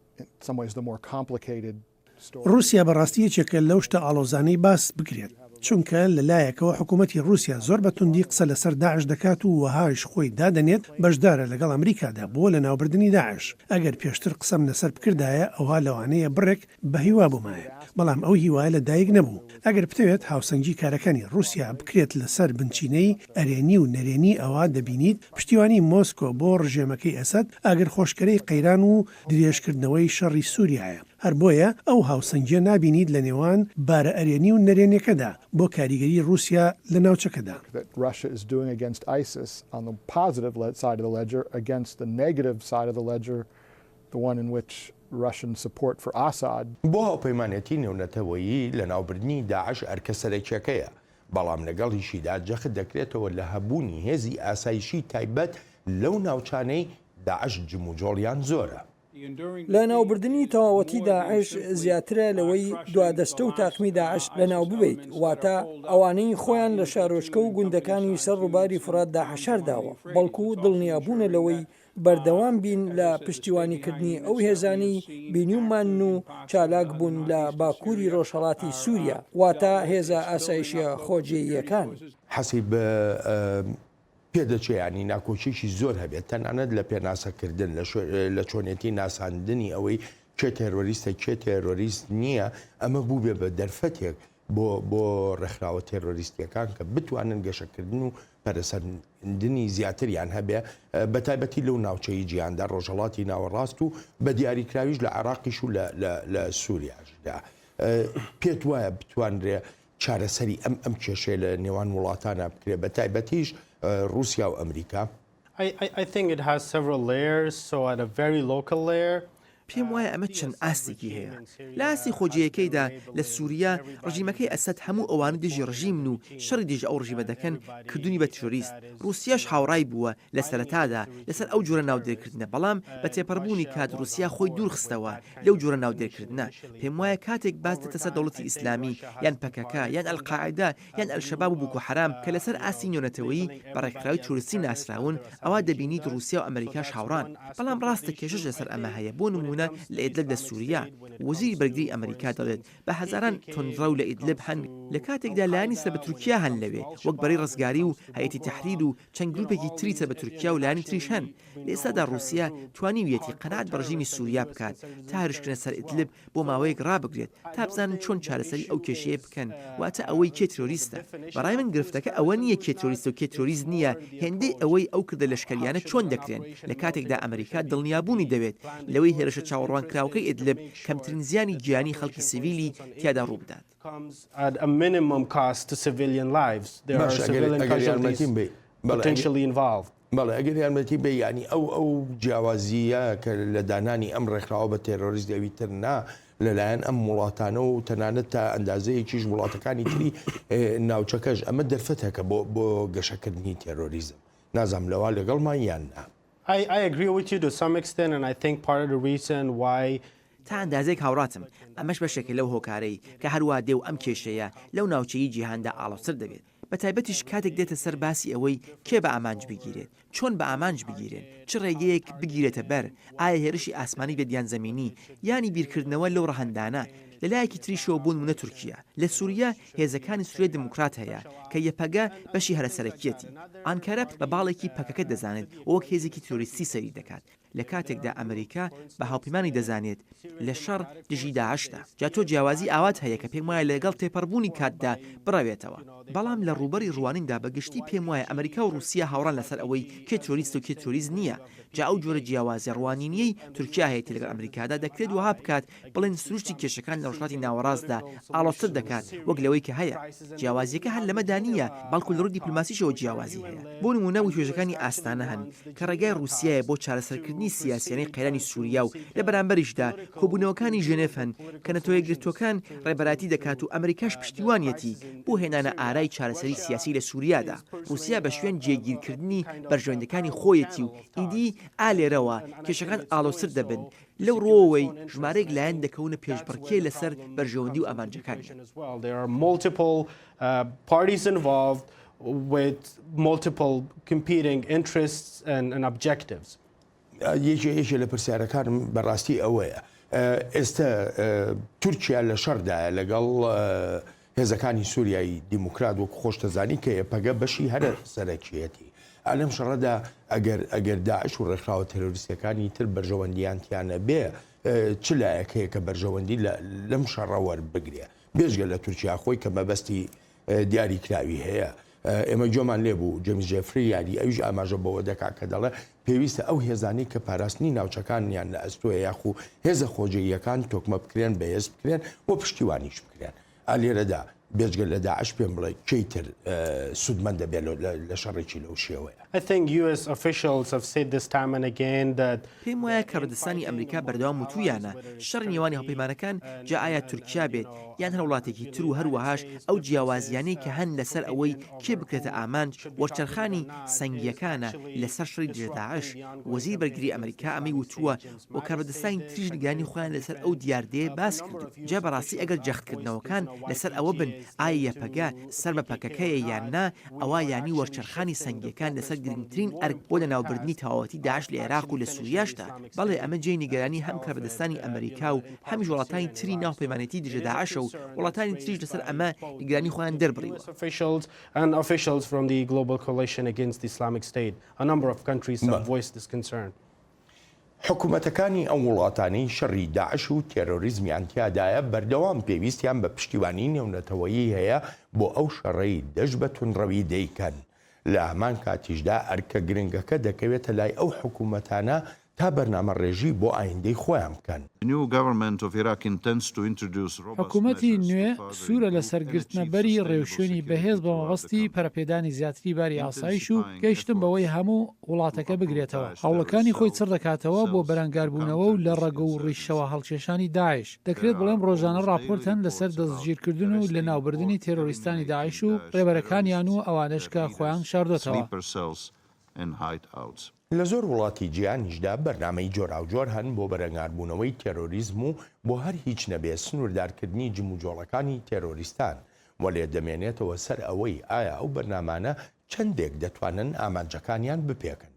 some ways the more complicated story. رووسیا بەڕاستی یەکێکە لەو شتە ئاڵۆزانەی باس بکرێت چونکە لەلایەکەوە حکوومەتی رووسیا زۆر بە توندی قسە لەسەر داعش دەکات و وەهاش خۆی دادەنێت بەشدارە لەگەڵ ئەمریکادا بۆ لە ناوبردننی داعش ئەگەر پێشتر قسەم لەسەر بکردایە ئەوها لەوانەیە بڕێک بە هیوا بوومایە بەڵام ئەو هیوایە لە دایک نەبوو ئەگەر بتەوێت هاوسەنگی کارەکانی رووسیا بکرێت لەسەر بنچینەی ئەرێنی و نەرێنی ئەوە دەبینیت پشتیوانی مۆسکۆ بۆ ڕژێمەکەی ئەسەد ئەگەر خۆشکەرەی قەیران و درێژکردنەوەی شەڕی سووریایە هەر بۆیە ئەو هاوسەنگیە نابینیت لە نێوان بارە ئەرێنی و نەرێنەکەدا بۆ کاریگەری رووسیا لە ناوچەکەدا. Russia is doing against ISIS on the positive side of the ledger against the negative side of the ledger, the one in which Russian support for Assad. بۆ هاوپەیمانەتی نێونەتەوەیی لە ناوبردننی داعش ئەرکەسەرێکەکەیە بەڵام لەگەڵیشیدا جەخت دەکرێتەوە لە هەبوونی هێزی ئاسایشی تایبەت لەو ناوچانەی داعش جموجۆڵیان زۆرە. لە ناوبردننی تەواوەتی داعش زیاترە لەوەی دوادەستە و تاقمی داعش لە ناو ببیت واتە ئەوانەی خۆیان لە شارۆچکە و گوندەکانی سەر ڕووباری فراتدا حەشار داوە بەڵکو دڵنیابوونە لەوەی بەردەوام بین لە پشتیوانیکردنی ئەو هێزانی بینیومان و چالاک بوون لە باکووری ڕۆژهەڵاتی سووریا واتە هێزە ئاسایشیە خۆجێیەکان حەسی بە پێدەچێیانی ناکۆچێکی زۆر هەبێت تەنانەت لە پێناسەکردن لە چۆنێتی ناساندنی ئەوەی کێ تێرۆریستە کێ تێرۆریست نییە ئەمە بوو بێ بە دەرفەتێک بۆ ڕێکخراوە تێرۆریستیەکان کە بتوانن گەشەکردن و پەرسەندنی زیاتریان هەبێ بە تایبەتی لەو ناوچەی جیهاندا ڕۆژهەڵاتی ناوەڕاست و بە دیاریکراویش لە عێراقیش و لە سووریاشدا پێت وایە بتوانرێ چارەسەری ئەم کێشەیە لە نێوان وڵاتانە بکرێت بە تایبەتیش رووسیا و ئەمریکا؟ I think it has several layers, so at a very local layer, پێم وایە ئەمە چەند ئاستێکی هەیە لە ئاستی خۆجیەکەیدا لە سووریا ڕژیمەکەی ئەسەد هەموو ئەوانە دژی ڕژیمن و شەڕی دژ ئەو ڕژیمە دەکەن کردوونی بە تیرۆریست رووسیاش هاوڕای بووە لە سەرەتادا لەسەر ئەو جۆرە ناودێرکردنە بەڵام بە تێپەڕبوونی کات رووسیا خۆی دوور خستەوە لەو جۆرە ناودێرکردنە پێم وایە کاتێک باس دێتە سەر دەوڵەتی ئیسلامی یان پەکەکە یان ئەلقاعیدا یان ئەلشەباب و بوکو حرام کە لەسەر ئاستی نێونەتەوەیی بە ڕێکخراوی تۆریستی ناسراون ئەوا دەبینیت رووسیا و ئەمریکاش هاوڕان بەڵام ڕاستە کێشەش لەسەر ئەمە هەیە بۆ نمونە لە ئیدلب لە سووریا وەزیری بەرگری ئەمریکا دەڵێت بە هەزاران تۆنڕە و لە ئیدلب هەن لە کاتێکدا لایانی سەر بە تورکیا هەن لەوێ وەک بەڕی ڕزگاری و هەیەتی تەحریر و چەند گروپێکی تری سەر بە تورکیا و لایانی تریش هەن لە ئێستادا رووسیا توانیویەتی قەناعەت بە ڕژیمی سووریا بکات تا هەرشکردنە سەر ئیدلب بۆ ماوەیەک ڕابگرێت تا بزانن چۆن چارەسەری ئەو کێشەیە بکەن واتە ئەوەی کێ تیرۆریستە بەڕای من گرفتەکە ئەوە نییە کێ تیرۆریستە و کێ تیرۆریست نییە هێندەی ئەوەی ئەو کردە لەشکریانە چۆن دەکرێن لە کاتێکدا ئەمریکا دڵنیابوونی دەوێت لەوەی هێرشە چاوەڕوان کراوەکەی ئیدلب کەمترین زیانی گیانی خەڵکی سیڤیلی تیادا ڕوو بدات. at a minimum cost to civilian lives. There are civilian casualties potentially involved. بەڵێ ئەگەر یارمەتی بێ ینی ئەو جیاوازیە کە لە دانانی ئەم ڕێکخراوە بە تێرۆریست دەویتر نا لەلایەن ئەم وڵاتانە و تەنانەت تا ئەندازەیەکیش وڵاتەکانی تری ناوچەکەش ئەمە دەرفەتەکە بۆ گەشەکردنی تێرۆریزم نازام لەوا لەگەڵمان یان نا. I agree with you to some extent, and I think part of the reason why تا ئەندازێک هاوڕاتم ئەمەش بەشێکە لەو هۆکارەی کە هەروە دێ و ئەم کێشەیە لەو ناوچەیی جیهاندا ئاڵۆسەر دەبێت بە تایبەتیش کاتێک دێتە سەر باسی ئەوەی کێ بە ئامانج بگیرێت چۆن بە ئامانج بگیرێن چ ڕێگەیەک بگیرێتە بەر ئایا هێرشی ئاسمانی بێت یان زەمینی ینی بیرکردنەوە لەو ڕەهەندانە لەلایەکی تریشەوە بوون منە تورکیا لە سووریا هێزەکانی سووریا دموکرات هەیە کە یەپەگە بەشی هەرەسەرەکیەتی ئانکارە بە باڵێکی پەکەکە دەزانێت وەک هێزێکی تۆریستی سەری دەکات لە کاتێکدا ئەمریکا بە هاوپەیمانی دەزانێت لە شەڕ دژی داعشدا جا تۆ جیاوازی ئاوات هەیە کە پێم وایە لەگەڵ تێپەڕبوونی کاتدا بڕاوێتەوە بەڵام لە ڕوبەری ڕوانیندا بەگشتی پێم وایە ئەمریکا و رووسیا هاوڕان لەسەر ئەوەی کێ تۆریست و کێ تۆریست نییە جا ئەو جۆرە جیاوازی ڕوانینیەی تورکیا هەیەی لەگەڵ ئەمریکادا دەکرێت وها بکات بڵێن سروشتی کێشەکان لە ڕۆژهەڵاتی ناوەڕاستدا ئاڵۆزتر دەکات وەک لەوەی کە هەیە جیاوازیەکە هەر لەمەدا نییە بەڵکو لە ڕووی دیپلۆماسیشەوە جیاوازی هەیە بۆ نمونە وشێژەکانی ئاستانە هەن کە ڕێگای رووسایە بۆ چارەسەرکردنی سیاسیانەی قەیرانی سووریا و لە بەرامبەریشدا کۆبوونەوەکانی ژنێف هەن کە نەتۆیەکگرتوەکان ڕێبەراتی دەکات و ئەمریکاش پشتیوانیەتی بۆ هێنانە ئارای چارەسەری سیاسی لە سووریادا رووسیا بە شوێن جێگیرکردنی بەرژەوەندەکانی خۆیەتی و ئیدی ئالێرەوە کێشەکان ئاڵۆسر دەبن لەو ڕۆوەی ژمارەیەک لایەن دەکەونە پێشبڕکێ لەسەر بەرژەوەندی و ئامانجەکانی. There are multiple parties involved with multiple competing interests and objectives. یەکێ لە پرسیارەکانم بەڕاستی ئەوەیە ئێستا تورکیا لە شەردایە لەگەڵ هێزەکانی سووریایی دیموکرات وەک خۆشتەزانی کە پەگە بەشی هەرە سەرەکیەتی ئەلەم شەڕەدا ئەگەر داعش و ڕێکخراوە تەرۆریستەکانی تر بەرژەوەندیانتیانە بێ چ لایەکەیە کە بەرژەوەندی لەم شەڕە وەربگرێ بێژگە لە تورکیا خۆی کە مەبەستی دیاریکراوی هەیە ئێمە جۆمان لێبوو جەمیس جێفری یاری ئەویش ئاماژە بەوە دەکات کە دەڵێ پێویستە ئەو هێزانی کە پاراستنی ناوچەکانیان لە ئەستۆیە یاخو هێزە خۆجێیەکان تۆکمە بکرێن بەهێز بکرێن بۆ پشتیوانیش بکرێن ئالێرەدا بێجگە لە داعش پێم بڵێ کەیتر سودمەندە بێت لە شەڕێکی لەو شێوەیە. I think US officials have said this time and again that پێم وایە کە ڕدەستانی ئەمریکا بەردەوام وتویانە شەڕ نێوانی هەڵپەیمانەکان جا ئایا تورکیا بێت یان هەر وڵاتێکی تر و هەروەهاش ئەو جیاوازیانەی کە هەن لەسەر ئەوەی کێ بکرێتە ئامانج وەرچەرخانی سەنگیەکانە لەسەر شەڕی دژە وەزیری بەرگری ئەمریکا ئەمەی وتووە و کاربەدەستانی تریش نیگانی خۆیان لەسەر ئەو دیاردەیە باس کردو جا بەڕاستی ئەگەر جەختکردنەوەکان لەسەر ئەوە بن ئایا یەپەگە سەر بە پەکەکەیە یان نا ئەوە ینی وەرچەرخانی سەنگیەکان لەسەر گرنگترین ئەرک بۆ لە ناوبردنی تەواوەتی داعش لە عێراق و لە سووریاشدا بەڵێ ئەمە جێی نیگەرانی هەم کاربەدەستانی ئەمریکا و هەمیش وڵاتانی تری ناوپەیمانەتی دژە داعشە و وڵاتانی تریش لەسەر ئەمە نیگەرانی خۆیان دەربڕیوە. Officials from the global coalition against the Islamic State. A number of countries have voiced this concern. حکوومەتەکانی ئەم وڵاتانی شەڕی داعش و تێرۆریزمیان تیادایە بەردەوام پێویستیان بە پشتیوانی نێونەتەوەیی هەیە بۆ ئەو شەڕەی دەست بە تونڕەوی دەیکەن لە هەمان کاتیشدا ئەرکە گرنگەکە دەکەوێتە لای ئەو حکوومەتانە تا بەرنامە ڕێژی بۆ ئایندەی خۆیان بکەن. حکوومەتی نوێ سوورە لە سەرگرتنەبەری ڕێوشێنی بەهێز بە مەبەستی پەرەپێدانی زیاتری باری ئاسایش و گەیشتن بەوەی هەموو وڵاتەکە بگرێتەوە. هەوڵەکانی خۆی چڕ دەکاتەوە بۆ بەرەنگاربوونەوە و لە ڕێگە و ڕیشەوە هەڵکێشانی داعش. دەکرێت بڵێم ڕۆژانە راپۆرتەن لەسەر دەستگیرکردن و لە ناوبردننی تێرۆریستانی داعش و ڕێبەرەکانیان و ئەوانش کە خۆیان شاردۆتەوە. لە زۆر وڵاتی جیهانیشدا بەرنامەی جۆراوجۆر هەن بۆ بەرەنگاربوونەوەی تێرۆریزم و بۆ هەر هیچ نەبێ سنووردارکردنی جموجۆڵەکانی تێرۆریستان و لێ دەمێنێتەوە سەر ئەوەی ئایا ئەو بەرنامانە چەندێک دەتوانن ئامانجەکانیان بپێکن.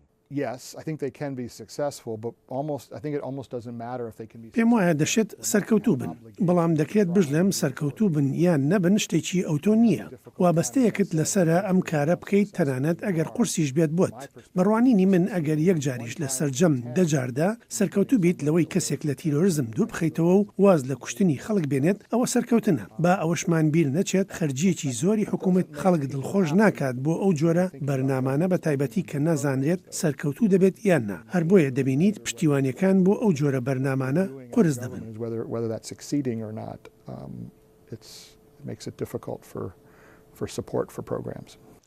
پێم وایە دەشێت سەرکەوتوو بن، بەڵام دەکرێت بژلێم سەرکەوتوو بن یان نەبن شتێکی ئەوتۆ نییە. وابەستەیەکت لەسرە ئەم کارە بکەیت تەنانەت ئەگەر قورسیش بێت بۆت. بڕوانینی من ئەگەر یەک جاریش لە سەرجەم دەجاردا سەرکەوتوو بیت لەوەی کەسێک لە تیرۆریزم دوور بخەیتەوە و واز لە کوشتنی خەڵک بێنێت ئەوە سەرکەوتنە. با ئەوەشمان بیر نەچێت خەرجیەکی زۆری حکوومەت خەڵک دڵخۆش ناکات بۆ ئەو جۆرە بەرنامانە بە تایبەتی کە نازانرێت سەرکەوتوو دەبێت یان نا. هەر بۆیە دەبینیت پشتیوانیەکان بۆ ئەو جۆرە بەرنامانە قرس دەبن.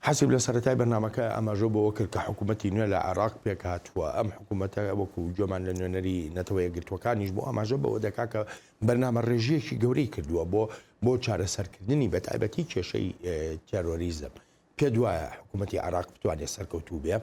حەسیب لە سەرەتای بەرنامەکە ئاماژە بۆەوە کرد کە حکوومەتی نوێ لە عێراق پێکهاتووە. ئەم حکوومەتە وەکو جۆمان لە نوێنەری نەتەوە یەکگرتوەکانیش بۆ ئاماژە بەوە دەکا کە بەرنامە ڕێژیەکی گەورەی کردووە بۆ چارەسەرکردنی بە تایبەتی کێشەی تێرۆریزم. پێ دوایە حکوومەتی عێراق بتوانێت سەرکەوتوو بێ؟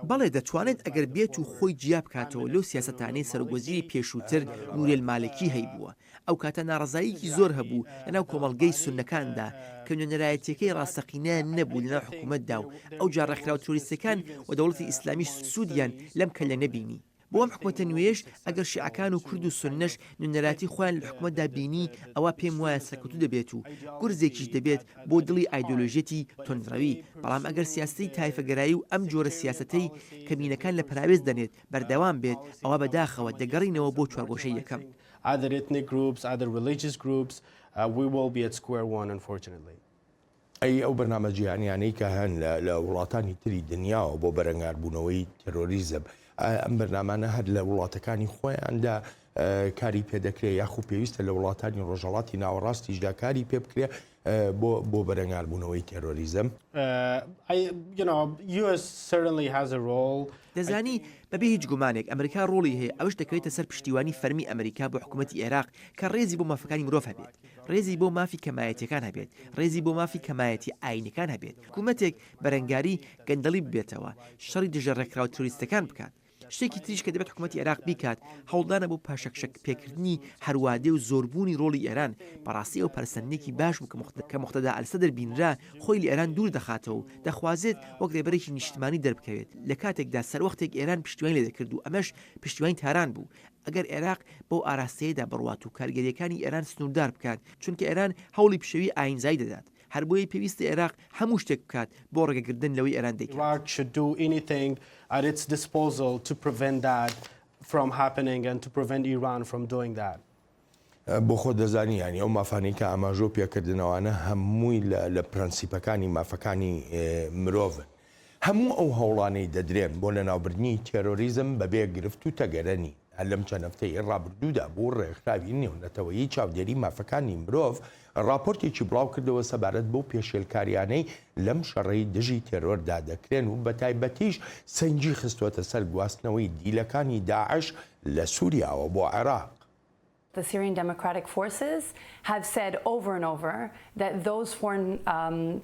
بەڵێ دەتوانێت ئەگەر بێت و خۆی جیا بکاتەوە لەو سیاسەتانەی سەرگۆزیری پێشووتر نوریل مالکی هەیبووە. ئەو کاتە ناڕزاییکی زۆر هەبوو لەناو کۆمەڵگەی سونەکاندا کە نوێنەرایەتەکەی ڕاستەقینەیان نەبوو لەناو حکوومەتدا و ئەو جا ڕێکخراو تۆریستەکان و دەوڵەتی ئیسلامی سوودیان لەم کەلە نەبینی. بۆ ئەم حکوومەتە نوێش ئەگەر شیعەکان و کورد و سونەش نوێنەراتی خۆیان لە حکوومەتدا بینی ئەوە پێم وایە سەرکەوتوو دەبێت و گورزێکیش دەبێت بۆ دڵی ئایدۆلۆژیەتی تۆندڕەوی. بەڵام ئەگەر سیاسەتی تایفەگەرایی و ئەم جۆرە سیاسەتەی کەمینەکان لە پراوێز دەنێت بەردەوام بێت ئەوە بەداخەوە دەگەڕینەوە بۆ چوارگۆشەی یەکەم. Other ethnic groups, other religious groups, we will be at square one, unfortunately. ئەو بەرنامە جیهانیانەی کە هەن لە وڵاتانی تری دنیاوە بۆ بەرەنگاربوونەوەی تێرۆریزم، ئەم بەرنامانە هەر لە وڵاتەکانی خۆیاندا کاری پێدەکرێت یاخو پێویستە لە وڵاتانی ڕۆژهەڵاتی ناوەڕاستیشدا کاری پێ بکرێت بۆ بەرەنگاربوونەوەی تێرۆریزم؟ دەزانی بەبێ هیچ گومانێک ئەمریکا ڕۆڵی هەیە ئەوش دەکەوێتە سەر پشتیوانی فەرمی ئەمریکا بۆ حکوومەتی عێراق کە ڕێزی بۆ مافەکانی مرۆڤ هەبێت، ڕێزی بۆ مافی کەمایەتیەکان هەبێت، ڕێزی بۆ مافی کەمایەتی ئاینەکان هەبێت. حکوومەتێک بەرەنگاری گەندەڵی ببێتەوە شەڕی دژە تۆریستەکان بکات. شتێکی تریش کە دەبێت حکوومەتی عێراق بیکات هەوڵدانە بۆ پاشەکشەک پێکردنی هەروادێ و زۆربوونی ڕۆڵی ئێران. بەڕاستی ئەو پەرسەندێکی باش و کە مختەدا ئەلسەدەر بینرا خۆی لە ئێران دوور دەخاتەوە و دەخوازێت وەک رێبەرێکی نیشتمانی دەربکەوێت لە کاتێکدا سەروەختێک ئێران پشتیوانی لێ دەکرد و ئەمەش پشتیوانی تاران بوو. ئەگەر عێراق بۆ ئاراستەیەدا بڕوات و کارگەریەکانی ئێران سنووردار بکات چونکە ئێران هەوڵی پشەوی ئاینزایی دەدات. هەر بۆیە پێویستە عێراق هەموو شتێک بکات بۆ ڕێگەگرتن لەوەی ئێران دەیکات. At its disposal to prevent that from happening and to prevent Iran from doing that. بۆ خۆ دەزانی ینی ئەو مافانەی کە ئاماژۆ پێکردنەوەوانە هەمووی لە پرەنسیپەکانی مافەکانی مرۆڤن. هەموو ئەو هەوڵانەی دەدرێن بۆ لە ناوبردنی تێرۆریزم بەبێ گرفت و تەگەرەنی لەم چەند هەفتەی ڕابردوودا بۆ ڕێکخراوی نێونەتەوەیی چاودێری مافەکانی مرۆڤ راپۆرتێکی بڵاو کردەوە سەبارەت بۆ پێشێلکاریانەی لەم شەڕەی دژی تێرۆردا دەکرێن و بە تایبەتیش سەنجی خستوەتە سەر گواستنەوەی دیلەکانی داعش لە سووریاوە بۆ عێراق. The Syrian Democratic Forces have said over and over that those foreign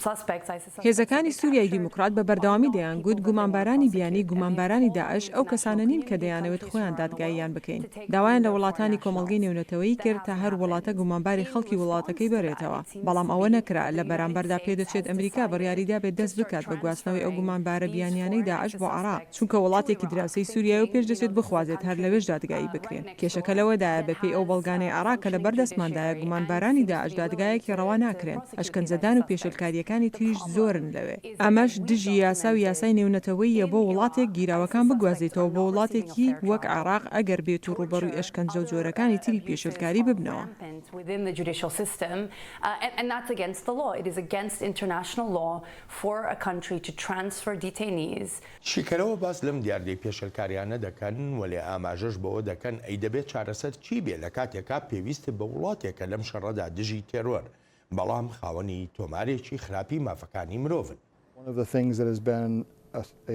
suspects هێزەکانی سووریای دیموکرات بە بەردەوامی دەیانگوت گومانبارانی بیانی گومانبارانی داعش ئەو کەسانە نین کە دەیانەوێت خۆیان دادگاییان بکەین. داوایان لە وڵاتانی کۆمەڵگەی نێونەتەوەیی کرد تا هەر وڵاتە گومانباری خەڵکی وڵاتەکەی بەرێتەوە. بەڵام ئەوە نەکرا لە بەرامبەردا پێدەچێت ئەمریکا بڕیاریدا بێت دەست بکات بە گواستنەوەی ئەو گومانبارە بیانیانەی داعش بۆ عێراق چونکە وڵاتێکی دراوسەی سووریا و پێش دەچێت بخوازێت هەر لەوێش دادگایی بکرێن. کێشەکە لەوەدایە بەپێی ئەو کۆمەلگانەی عراق کە لە بەردەستماندایە گومانبارانی داعش دادگایەکی ڕەوا ناکرێن ئەشکەنجەدان و پێشەلکاریەکانی تریش زۆرن لەوێ ئەمەش دژی یاسا و یاسای نێونەتەوەیە بۆ وڵاتێک گیراوەکان بگوازێتەوە بۆ وڵاتێکی وەک عراق ئەگەر بێت و ڕوبەڕووی ئەشکەنجە و جۆرەکانی تری پێشەلکاری ببنەوە. شیکەرەوە باس لەم دیاردەی پێشەلکاریانە دەکەن وەلێ ئاماژەش بەوە دەکەن ئەی دەبێت چارەسەر چی بێ لە کاتێکا پێویستە بە وڵاتێکە لەم شەڕەدا دژی تێرۆر بەڵام خاوەنی تۆمارێکی خراپی مافەکانی مرۆڤن. One of the things that has been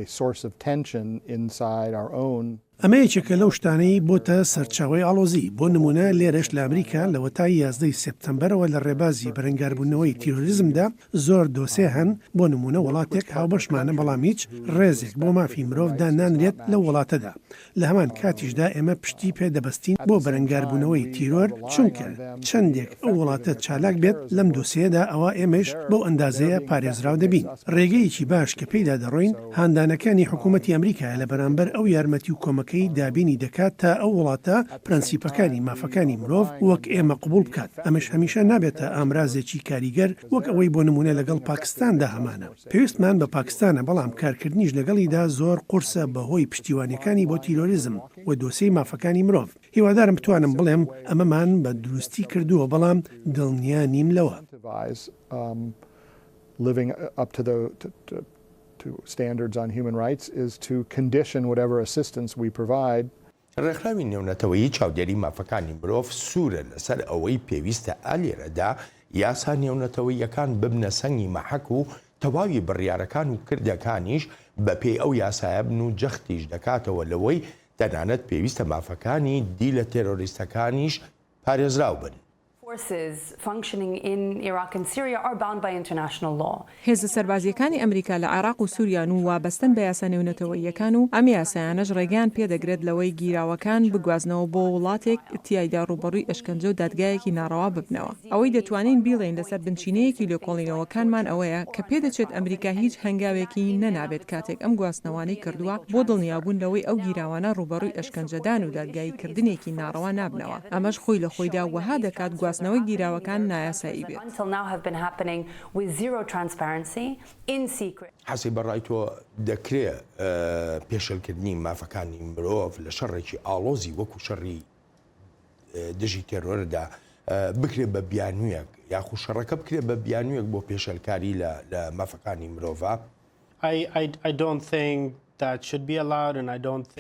a source of tension inside our own ئەمە یەکێکە لەو شتانەی بۆتە سەرچاوی ئاڵۆزی بۆ نمونە لێرەش لە ئەمریکا لە وەتای 11 سپتەمبەرەوە لە ڕێبازی بەرەنگاربوونەوەی تیرۆریزمدا زۆر دۆسێ هەن بۆ نمونە وڵاتێک هاوبەشمانە بەڵام هیچ ڕێزێک بۆ مافی مرۆڤدا نانرێت لە وڵاتەدا لە هەمان کاتیشدا ئێمە پشتی پێدەبەستین بۆ بەرەنگاربوونەوەی تیرۆر چونکە چەندێک ئەو وڵاتە چالاک بێت لەم دۆسیەدا ئەوە ئێمەش بۆ ئەندازەیە پارێزراو دەبین. ڕێگەیەکی باش کە پێیدا دەڕۆین هاندانەکانی حکوومەتی ئەمریکا لە بەرامبەر ئەو یارمەتی و کۆمەکەی دابینی دەکات تا ئەو وڵاتە پرەنسیپەکانی مافەکانی مرۆڤ وەک ئێمە قبول بکات ئەمەش هەمیشە نابێتە ئامرازێکی کاریگەر وەک ئەوەی بۆ نمونە لەگەڵ پاکستاندا هەمانە پێویستمان بە پاکستانە بەڵام کارکردنیش لەگەڵیدا زۆر قورسە بەهۆی پشتیوانیەکانی بۆ تیرۆریزم و دۆسەی مافەکانی مرۆڤ. هیوادارم بتوانم بڵێم ئەمەمان بە دروستی کردووە بەڵام دڵنیا نیم لەوە. To standards on human rights is to condition whatever assistance we provide. ڕێکخراوی نێونەتەوەیی چاودێری مافەکانی مرۆڤ سوورە لەسەر ئەوەی پێویستە ئالێرەدا یاسا نێونەتەوەیەکان ببنە سەنگی مەحەک و تەواوی بڕیارەکان و کردەکانیش بەپێی ئەو یاسایە بن و جەختیش دەکاتەوە لەوەی تەنانەت پێویستە مافەکانی دی لە تێرۆریستەکانیش پارێزراو بن. هێزە سەربازیەکانی ئەمریکا لە عێراق و سووریا و وابەستن بە یاسا نێونەتەوەییەکان و ئەم یاسایانەش ڕێگەیان پێدەگرێت لەوەی گیراوەکان بگوازنەوە بۆ وڵاتێک تیایدا ڕوبەڕووی ئەشکەنجە و دادگایەکی ناڕەوا ببنەوە. ئەوەی دەتوانین بیڵێن لەسەر بنچینەیەکی لێکۆڵینەوەکانمان ئەوەیە کە پێدەچێت ئەمریکا هیچ هەنگاوێکی نەنابێت کاتێک ئەم گواستنەوەی کردووە بۆ دڵنیابوون لەوەی ئەو گیراوانە ڕوبەڕووی ئەشکەنجەدان و دادگاییکردنێکی ناڕەوا نابنەوە. ئەمەش خۆی لە خۆیدا وەها دەکات گواستنەوەی گیراوەکان نایاسایی بێت. حەسی بەڕای تۆ دەکرێت پێشەلکردنی مافەکانی مرۆڤ لە شەڕێکی ئاڵۆزی وەکو شەڕی دژی تێرۆردا بکرێت بە بیانوویەک یاخو شەڕەکە بکرێت بە بیانوویەک بۆ پێشەلکاری لە مافەکانی مرۆڤە؟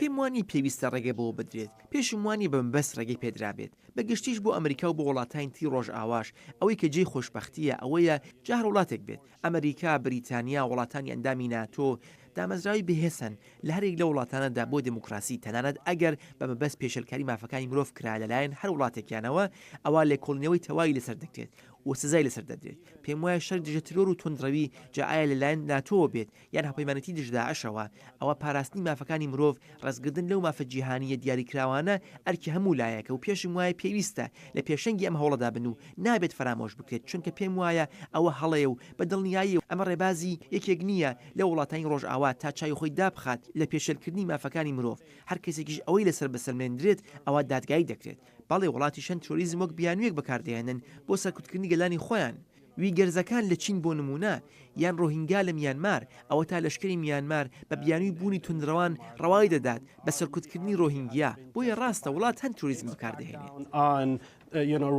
پێم وانی پێویستە ڕێگە بۆ بدرێت پێشم وانی بەم بەس ڕێگەی پێدرابێت بەگشتیش بۆ ئەمریکا و بۆ وڵاتانی ڕۆژ ئاواش ئەوەی کە جێی خۆشببختیە ئەوەیە جار وڵاتێک بێت ئەمریکا بریتانیا وڵاتانی ئەندامی ناتۆ دامەزراوی بەهێسن لە هەرێک لە وڵاتانەدا بۆ دموکراسی تەنانەت ئەگەر بە مەبەست پێشەلکاری مافەکانی مرۆڤ کرا لەلایەن هەر وڵاتێکیانەوە ئەوە لێکۆڵینەوەی تەواوی لەسەر دەکرێت و سزای لەسەر دەدرێت پێم وایە شەر دژە ترۆر و تۆندڕەوی جاایە لەلایەن ناتۆوە بێت یان هەپەیمانەتی دژداعشەوە ئەوە پاراستنی مافەکانی مرۆڤ ڕزگردن لەو مافە جیهانیە دیاریکراوانە ئەرکی هەموو لایەکە و پێشم وایە پێویستە لە پێشەنگی ئەم هەوڵەدا بن و نابێت فرامۆش بکرێت چونکە پێم وایە ئەوە هەڵەیە و بە دڵنیایی ئەمە ڕێبازی یەکێک نییە لە وڵاتانی ڕۆژ ئاوا تا چای خۆی دابخات لە پێشەلکردنی مافەکانی مرۆڤ هەر کەسێکیش ئەوەی لەسەر بەسەرمێنرێت ئەوە دادگایی دەکرێت بەڵێ وڵاتی شەن تۆریزم وەک بیانوویەک بەکاردێنن بۆ سەرکوتکردنی گەلانی خۆیان ویگەرزەکان لە چین بۆ نمونە یان ڕۆهینگا لە میانمار ئەوە تا لەشکری میانمار بە بیانووی بوونی توندڕەوان ڕەوای دەدات بە سەرکوتکردنی ڕۆهینگیا بۆیە ڕاستە وڵات هەند توریزم بەکاردەهێنێت.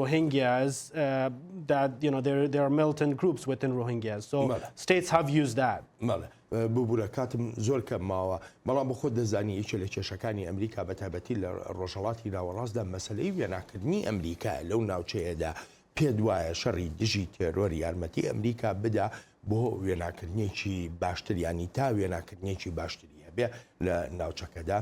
Rohingyas that there are militant groups within Rohingyas so states have used that. ببوورە کاتم زۆر کەم ماوە بەڵام بە خۆ دەزانی یەکێ لە کێشەکانی ئەمریکا بە تایبەتی لە ڕۆژهەڵاتی ناوەڕاستدا مەسەلەی وێناکردنی ئەمریکا لەو ناوچەیەدا پێ وایە شەڕی دژی تێرۆری یارمەتی ئەمریکا بدا بۆ وێناکردنیێکی باشتریانی تا وێناکردنیێکی باشتریە بێ لە ناوچەکەدا.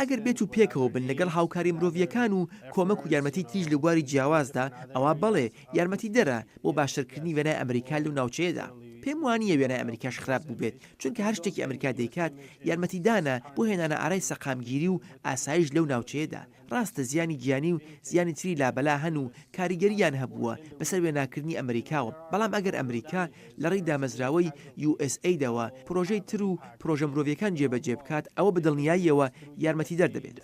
ئەگەر بێت و پێکەوە بن لەگەڵ هاوکاری مرۆڤیەکان و کۆمەک و یارمەتی تریژ لە بواری جیاوازدا ئەوە بەڵێ یارمەتی دەرە بۆ باشترکردنی وێنای ئەمریکا لەو ناوچەیەدا. پێم وانییە وێنای ئەمریکاش خراپ بووبێت چونکە هەر شتێکی ئەمریکا دەیکات یارمەتیدانە بۆ هێنانە ئارای سەقامگیری و ئاسایش لەو ناوچەیەدا ڕاستە زیانی گیانی و زیانی تری لابەلا هەن و کاریگەریان هەبووە بەسەر وێناکردنی ئەمریکاوە بەڵام ئەگەر ئەمریکا لە ڕێی دامەزراوەی USAیدەوە پرۆژەی تر و پرۆژە مرۆڤیەکان جێبەجێ بکات ئەوە بەدڵنیاییەوە یارمەتیدەر دەبێت.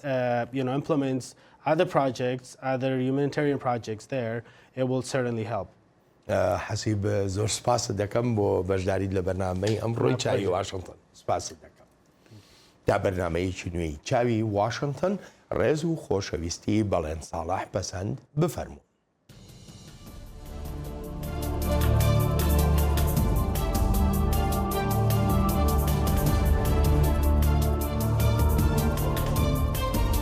Implements other projects, other humanitarian projects there, it will certainly help. حەسیب زۆر سپاس دەکەم بۆ بەشداریت لە بەرنامەی ئەمڕۆی چاوی واشنگتن سپاس دەکەم. دا بەرنامەیەکی نوێی چاوی واشنگتن ڕێز و خۆشەویستی بەڵێن ساڵح پەسەند بفەرموو.